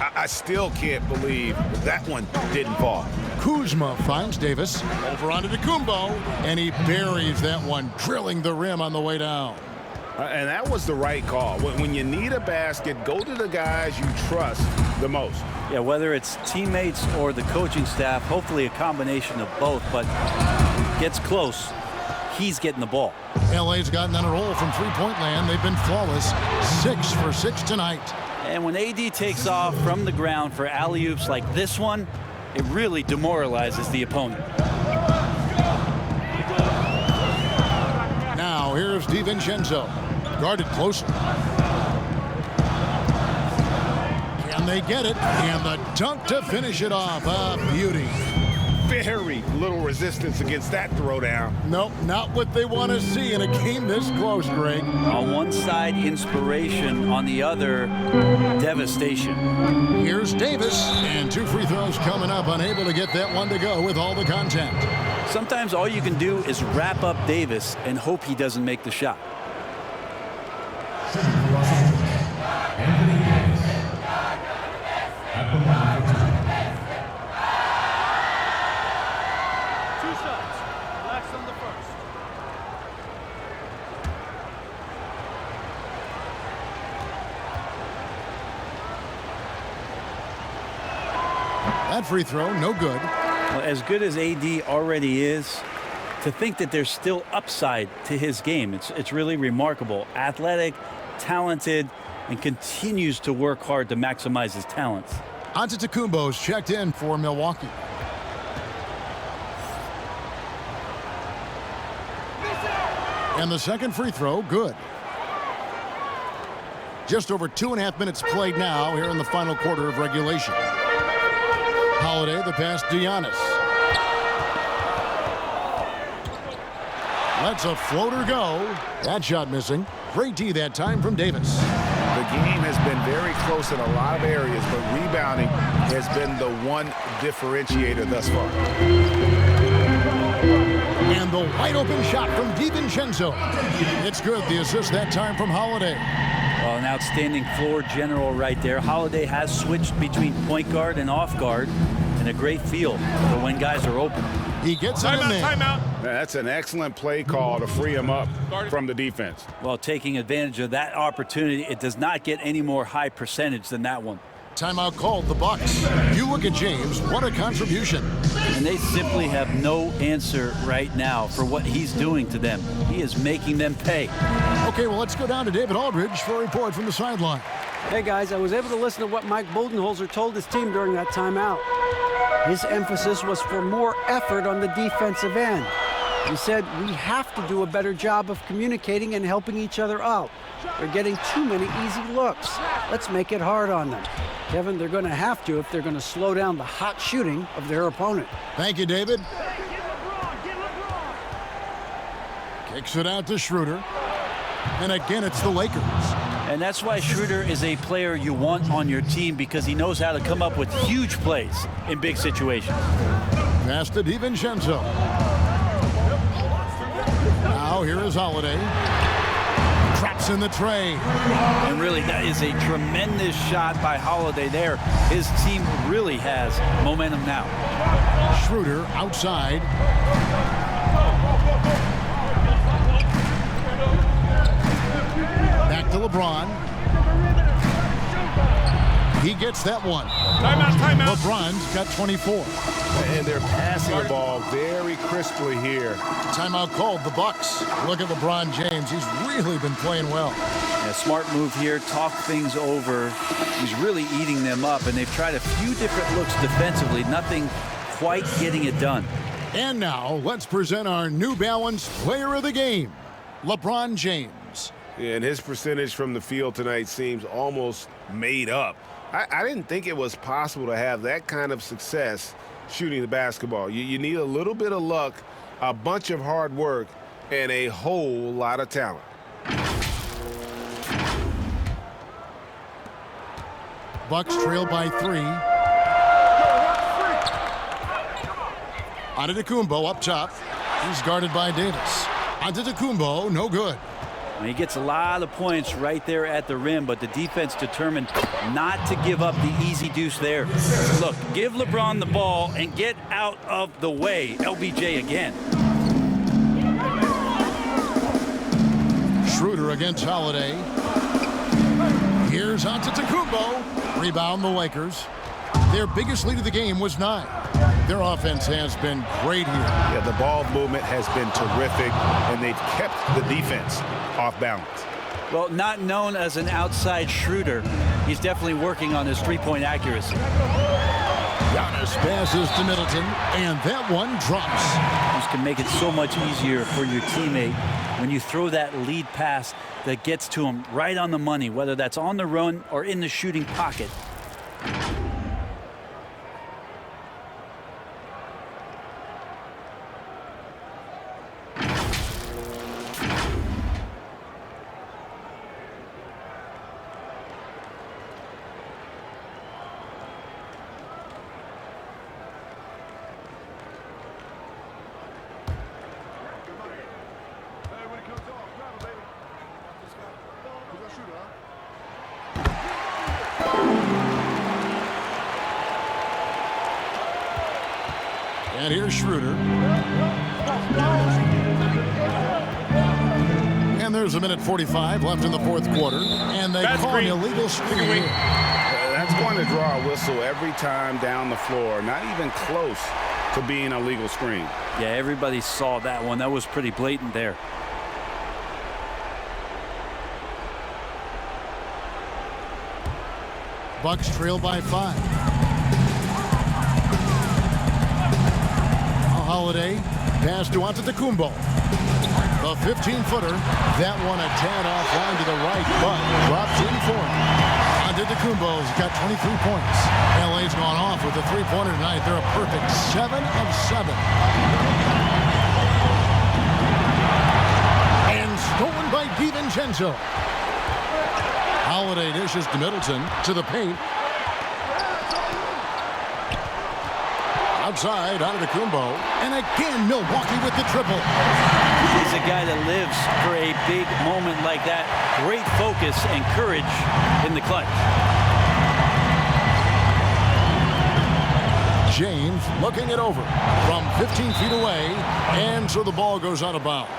I still can't believe that one didn't fall. Kuzma finds Davis. Over onto Tecumbo. And he buries that one, drilling the rim on the way down. And that was the right call. When you need a basket, go to the guys you trust the most. Yeah, whether it's teammates or the coaching staff, hopefully a combination of both, but gets close, he's getting the ball. LA's gotten on a roll from three-point land. They've been flawless. 6 for 6 tonight. And when AD takes off from the ground for alley-oops like this one, it really demoralizes the opponent. Now here's DiVincenzo. Guarded closely. Can they get it? And the dunk to finish it off. A beauty. Very little resistance against that throwdown. Nope, not what they want to see in a game this close, Greg. On one side, inspiration. On the other, devastation. Here's Davis. And 2 free throws coming up. Unable to get that one to go with all the contact. Sometimes all you can do is wrap up Davis and hope he doesn't make the shot. That free throw, no good. Well, as good as AD already is, to think that there's still upside to his game, it's really remarkable. Athletic, talented, and continues to work hard to maximize his talents. Antetokounmpo's checked in for Milwaukee. And the second free throw, good. Just over 2.5 minutes played now here in the final quarter of regulation. Holiday, the pass to Giannis. Lets a floater go. That shot missing. Great D that time from Davis. The game has been very close in a lot of areas, but rebounding has been the one differentiator thus far. And the wide open shot from DiVincenzo. It's good. The assist that time from Holiday. Well, an outstanding floor general right there. Holiday has switched between point guard and off guard, and a great feel for when guys are open. He gets it in there. Timeout. That's an excellent play call to free him up from the defense. Well, taking advantage of that opportunity, it does not get any more high percentage than that one. Timeout called, the Bucks. You look at James, what a contribution. And they simply have no answer right now for what he's doing to them. He is making them pay. Okay, well, let's go down to David Aldridge for a report from the sideline. Hey, guys, I was able to listen to what Mike Budenholzer told his team during that timeout. His emphasis was for more effort on the defensive end. He said, we have to do a better job of communicating and helping each other out. They're getting too many easy looks. Let's make it hard on them. Kevin, they're going to have to if they're going to slow down the hot shooting of their opponent. Thank you, David. Kicks it out to Schroeder. And again, it's the Lakers. And that's why Schroeder is a player you want on your team, because he knows how to come up with huge plays in big situations. Pass to DiVincenzo. Now here is Holiday. Traps in the tray. And really, that is a tremendous shot by Holiday there. His team really has momentum now. Schroeder outside. Back to LeBron. He gets that one. Timeout. LeBron's got 24. And they're passing the ball very crisply here. Timeout called, the Bucks. Look at LeBron James. He's really been playing well. A smart move here, talk things over. He's really eating them up, and they've tried a few different looks defensively. Nothing quite getting it done. And now, let's present our New Balance player of the game, LeBron James. And his percentage from the field tonight seems almost made up. I didn't think it was possible to have that kind of success shooting the basketball. You need a little bit of luck, a bunch of hard work, and a whole lot of talent. Bucks trail by 3. Antetokounmpo up top. He's guarded by Davis. Antetokounmpo, no good. He gets a lot of points right there at the rim, but the defense determined not to give up the easy deuce there. Look, give LeBron the ball and get out of the way. LBJ again. Schroeder against Holiday. Here's Antetokounmpo. Rebound the Lakers. Their biggest lead of the game was 9. Their offense has been great here. Yeah, the ball movement has been terrific, and they've kept the defense off balance. Well, not known as an outside shooter, he's definitely working on his three-point accuracy. Giannis passes to Middleton, and that one drops. This can make it so much easier for your teammate when you throw that lead pass that gets to him right on the money, whether that's on the run or in the shooting pocket. And here's Schroeder. And there's a minute 45 left in the fourth quarter. And they call an illegal screen. That's going to draw a whistle every time down the floor. Not even close to being a legal screen. Yeah, everybody saw that one. That was pretty blatant there. Bucks trail by 5. Holiday, pass to Antetokounmpo. The 15-footer, that one a tad offline to the right, but drops in for him. Antetokounmpo's got 23 points. LA's gone off with a three-pointer tonight. They're a perfect 7 of 7. And stolen by DiVincenzo. Holiday dishes to Middleton, to the paint. Outside, Antetokounmpo, and again Milwaukee with the triple. He's a guy that lives for a big moment like that. Great focus and courage in the clutch. James looking it over from 15 feet away, and so the ball goes out of bounds.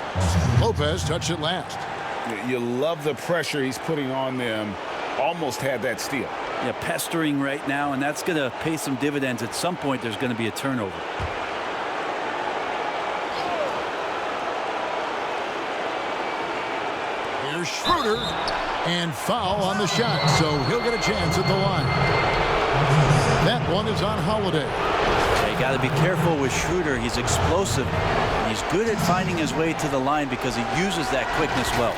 Lopez touched it last. You love the pressure he's putting on them. Almost had that steal. Yeah, pestering right now, and that's going to pay some dividends. At some point, there's going to be a turnover. Here's Schroeder, and foul on the shot, so he'll get a chance at the line. That one is on Holiday. Yeah, you got to be careful with Schroeder. He's explosive. He's good at finding his way to the line because he uses that quickness well.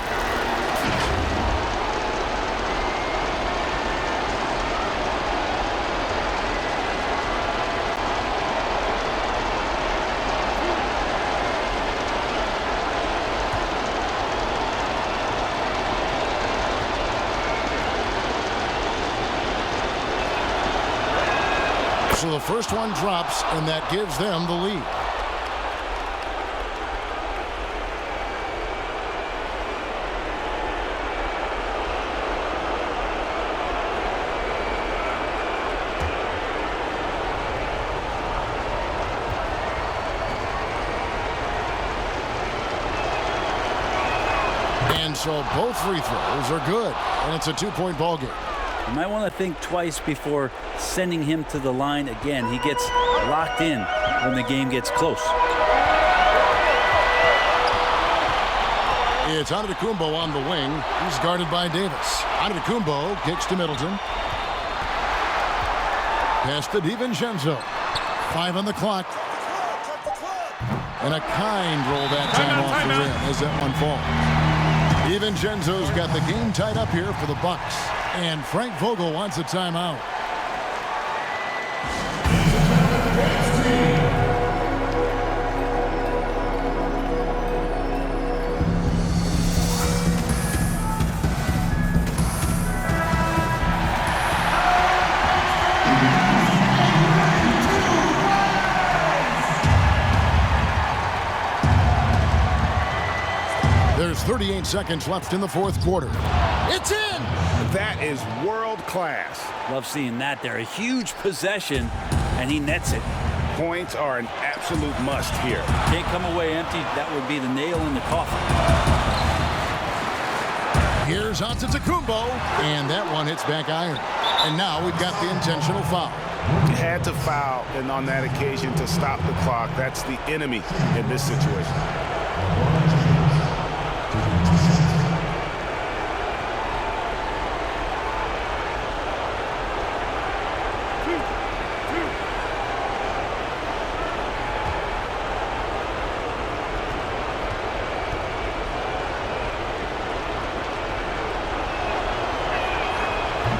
So the first one drops, and that gives them the lead. And so both free throws are good, and it's a two-point ball game. You might want to think twice before sending him to the line again. He gets locked in when the game gets close. It's Antetokounmpo on the wing. He's guarded by Davis. Antetokounmpo kicks to Middleton. Pass to DiVincenzo. 5 on the clock. And a kind roll that time off the rim as that one falls. DiVincenzo's got the game tied up here for the Bucks. And Frank Vogel wants a timeout. There's 38 seconds left in the fourth quarter. It's in! That is world class. Love seeing that there. A huge possession, and he nets it. Points are an absolute must here. Can't come away empty. That would be the nail in the coffin. Here's Antetokounmpo, and that one hits back iron. And now we've got the intentional foul. Had to foul, and on that occasion to stop the clock. That's the enemy in this situation.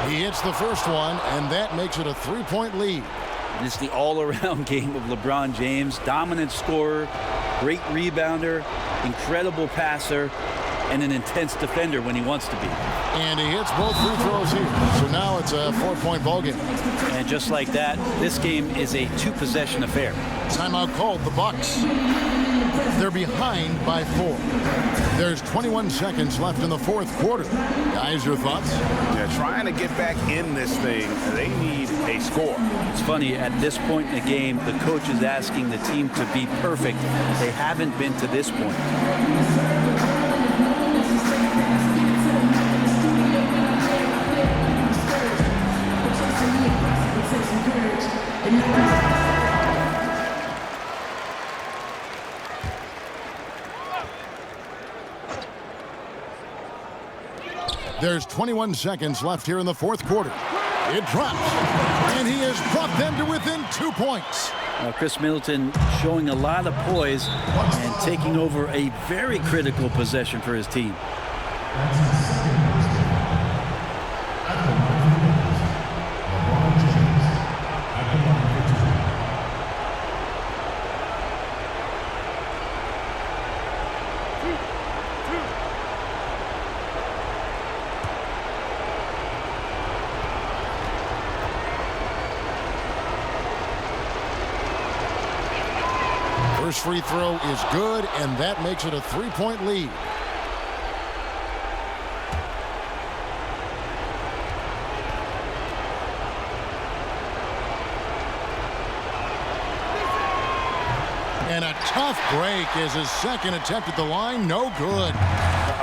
He hits the first one, and that makes it a 3-point lead. And it's the all-around game of LeBron James. Dominant scorer, great rebounder, incredible passer, and an intense defender when he wants to be. And he hits both free throws here. So now it's a 4-point ball game. And just like that, this game is a two-possession affair. Timeout called, the Bucks. They're behind by 4. There's 21 seconds left in the fourth quarter. Guys, your thoughts? Yeah, trying to get back in this thing, they need a score. It's funny, at this point in the game, the coach is asking the team to be perfect. They haven't been to this point. There's 21 seconds left here in the fourth quarter. It drops, and he has brought them to within 2 points. Chris Middleton showing a lot of poise and taking over a very critical possession for his team. First free throw is good, and that makes it a 3-point lead. And a tough break is his second attempt at the line. No good.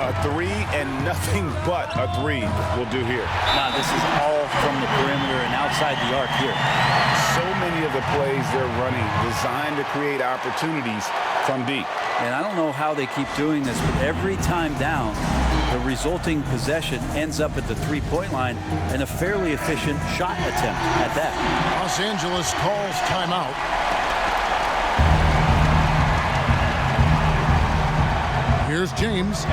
A 3 and nothing but a 3 will do here. Now, this is all from the perimeter and outside the arc here. So many of the plays they're running designed to create opportunities from deep. And I don't know how they keep doing this, but every time down, the resulting possession ends up at the three-point line and a fairly efficient shot attempt at that. Los Angeles calls timeout. Here's James.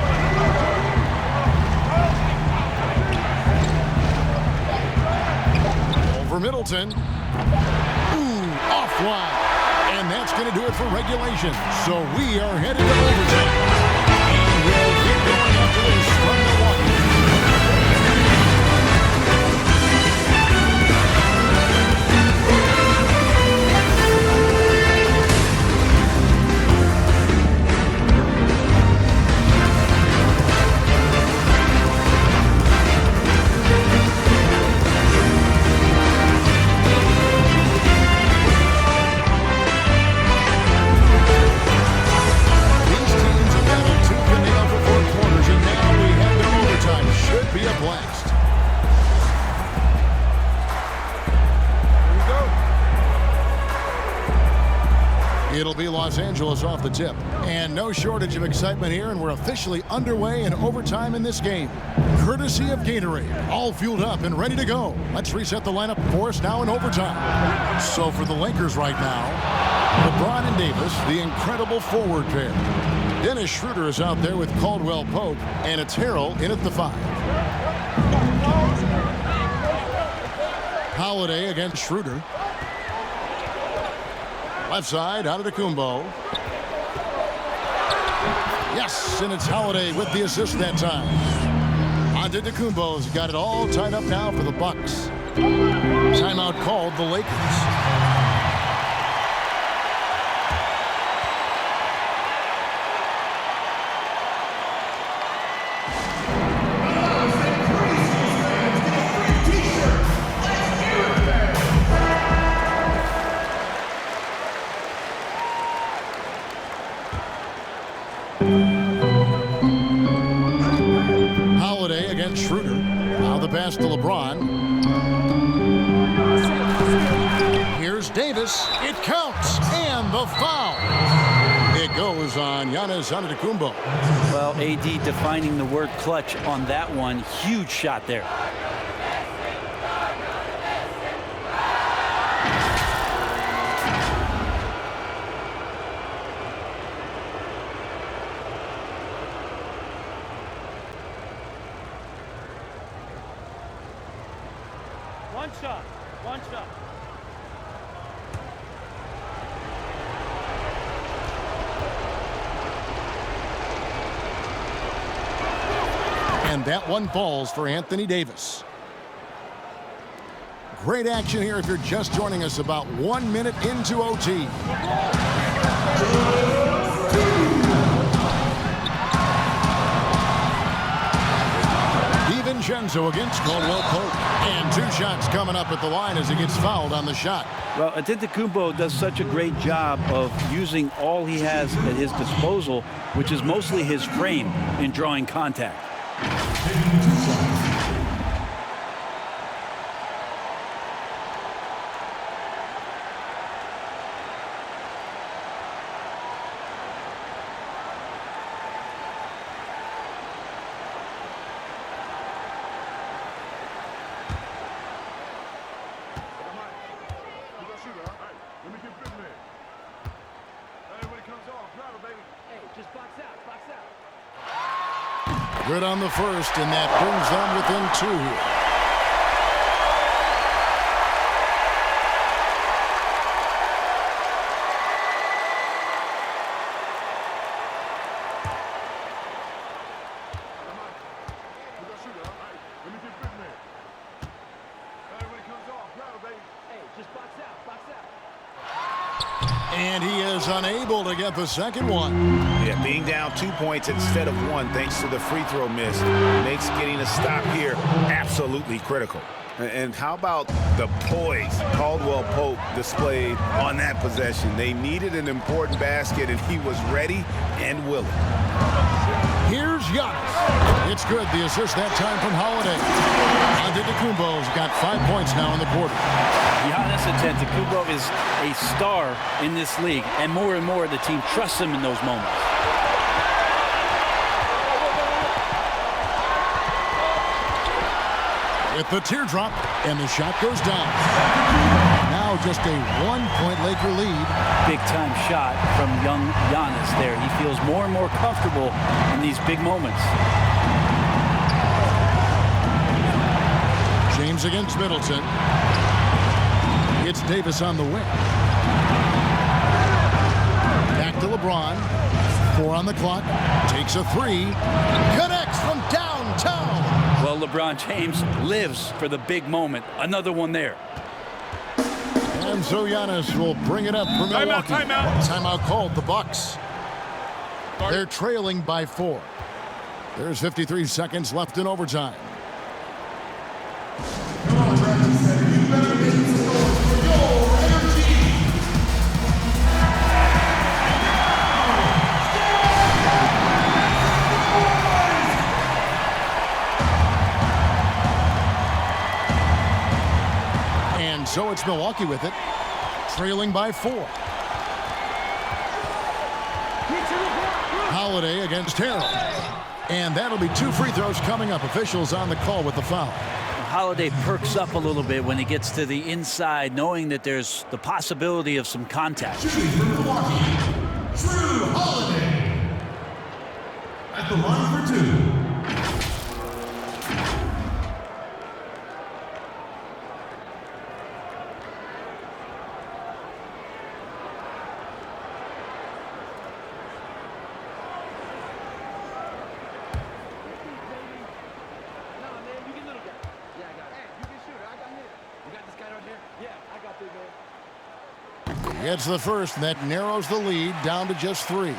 Over Middleton. Ooh, offline. And that's going to do it for regulation. So we are headed to overtime. And we'll get going after this from Milwaukee. It'll be Los Angeles off the tip. And no shortage of excitement here, and we're officially underway in overtime in this game. Courtesy of Gatorade, all fueled up and ready to go. Let's reset the lineup for us now in overtime. So for the Lakers right now, LeBron and Davis, the incredible forward pair. Dennis Schroeder is out there with Caldwell Pope, and it's Harrell in at the 5. Holiday against Schroeder. Left side, out of Kumbo. Yes, and it's Holiday with the assist that time. On to Kumbo's got it all tied up now for the Bucks. Timeout called the Lakers. Holiday against Schroeder. Now the pass to LeBron. Here's Davis. It counts. And the foul. It goes on Giannis Antetokounmpo. Well, AD defining the word clutch on that one. Huge shot there. One shot. One shot. And that one falls for Anthony Davis. Great action here if you're just joining us about 1 minute into OT. DiVincenzo against Caldwell Pope. And 2 shots coming up at the line as he gets fouled on the shot. Well, Antetokounmpo does such a great job of using all he has at his disposal, which is mostly his frame in drawing contact. Good on the first, and that brings them within 2 here. And he is unable to get the second one. Yeah, being down 2 points instead of 1 thanks to the free throw miss makes getting a stop here absolutely critical. And how about the poise Caldwell Pope displayed on that possession? They needed an important basket, and he was ready and willing. Here's Giannis. It's good. The assist that time from Holiday. Antetokounmpo's got 5 points now in the quarter. Giannis Antetokounmpo is a star in this league, and more the team trusts him in those moments. With the teardrop, and the shot goes down. Now just a 1-point Laker lead. Big-time shot from young Giannis there. He feels more and more comfortable in these big moments. James against Middleton. It's Davis on the wing. Back to LeBron. 4 on the clock. Takes a 3. Connects from downtown. Well, LeBron James lives for the big moment. Another one there. And so Giannis will bring it up for Milwaukee. Timeout called the Bucks. They're trailing by 4. There's 53 seconds left in overtime. So it's Milwaukee with it, trailing by 4. Holiday against Harrell. And that'll be 2 free throws coming up. Officials on the call with the foul. Holiday perks up a little bit when he gets to the inside, knowing that there's the possibility of some contact. Drew Holiday at the line for 2. gets the first, and that narrows the lead down to just 3.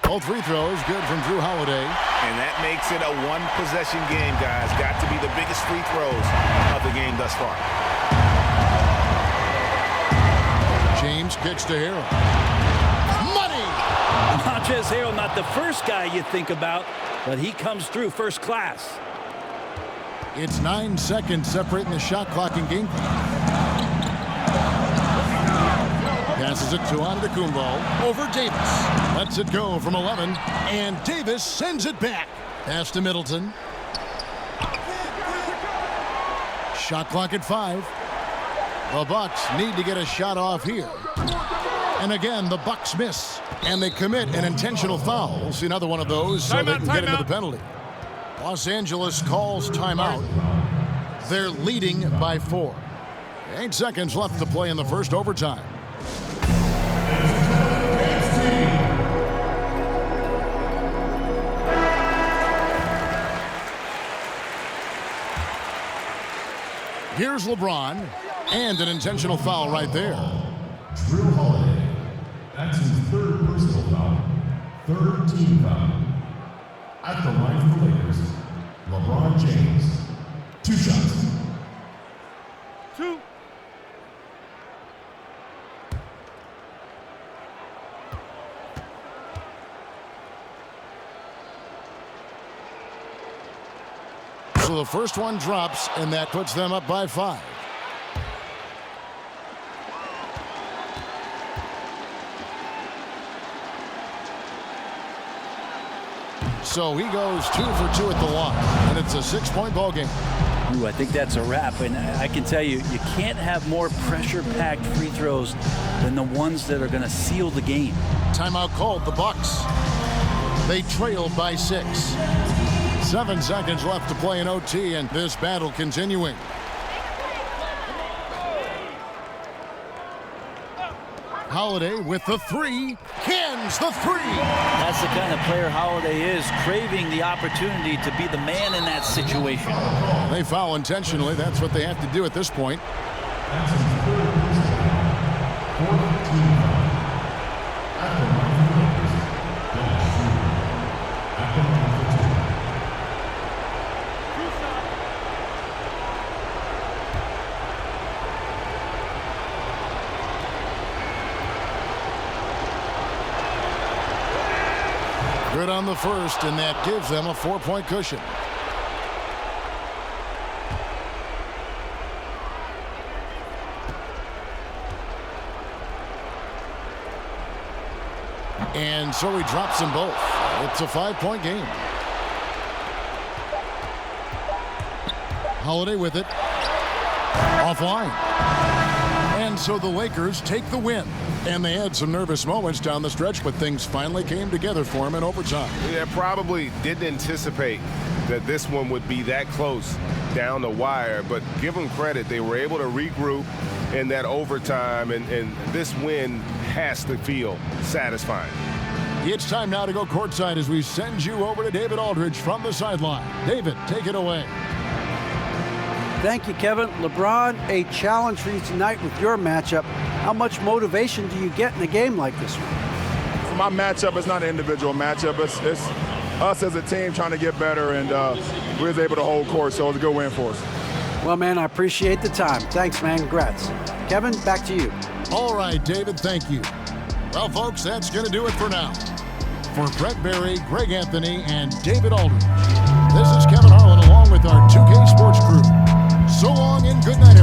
Both free throws good from Drew Holiday. And that makes it a one-possession game, guys. Got to be the biggest free throws of the game thus far. James kicks to Harrell. Money! Montrezl Harrell, not the first guy you think about, but he comes through first class. It's 9 seconds separating the shot clock and game clock. Passes it to Antetokounmpo over Davis. Lets it go from 11, and Davis sends it back. Pass to Middleton. Shot clock at 5. The Bucks need to get a shot off here. And again, the Bucks miss. And they commit an intentional foul. We'll see another one of those so they can get into the penalty. Los Angeles calls timeout. They're leading by 4. 8 seconds left to play in the first overtime. Here's LeBron, and an intentional foul right there. Drew Holiday. That's his 3rd personal foul. 3rd team foul. At the line for the Lakers, LeBron James. 2 shots. 2. So the first one drops, and that puts them up by 5. So he goes 2 for 2 at the line, and it's a 6-point ball game. Ooh, I think that's a wrap, and I can tell you, you can't have more pressure-packed free throws than the ones that are going to seal the game. Timeout called, the Bucks. They trail by 6. 7 seconds left to play in OT, and this battle continuing. Holiday with the 3, cans the 3. That's the kind of player Holiday is, craving the opportunity to be the man in that situation. They foul intentionally. That's what they have to do at this point. That's his 3rd personal foul. 4th team foul. At the line for the Lakers, Dennis Schroeder. At the line for 2. Good on the first, and that gives them a 4-point cushion. And so he drops them both. It's a 5-point game. Holiday with it. Offline. And so the Lakers take the win. And they had some nervous moments down the stretch, but things finally came together for them in overtime. Yeah, probably didn't anticipate that this one would be that close down the wire, but give them credit. They were able to regroup in that overtime, and this win has to feel satisfying. It's time now to go courtside as we send you over to David Aldridge from the sideline. David, take it away. Thank you, Kevin. LeBron, a challenge for you tonight with your matchup. How much motivation do you get in a game like this one? For my matchup, it's not an individual matchup. It's us as a team trying to get better, and we was able to hold court, so it was a good win for us. Well, man, I appreciate the time. Thanks, man. Congrats. Kevin, back to you. All right, David, thank you. Well, folks, that's going to do it for now. For Brett Berry, Greg Anthony, and David Aldridge, this is Kevin Harlan along with our 2K Sports crew. So long and good night.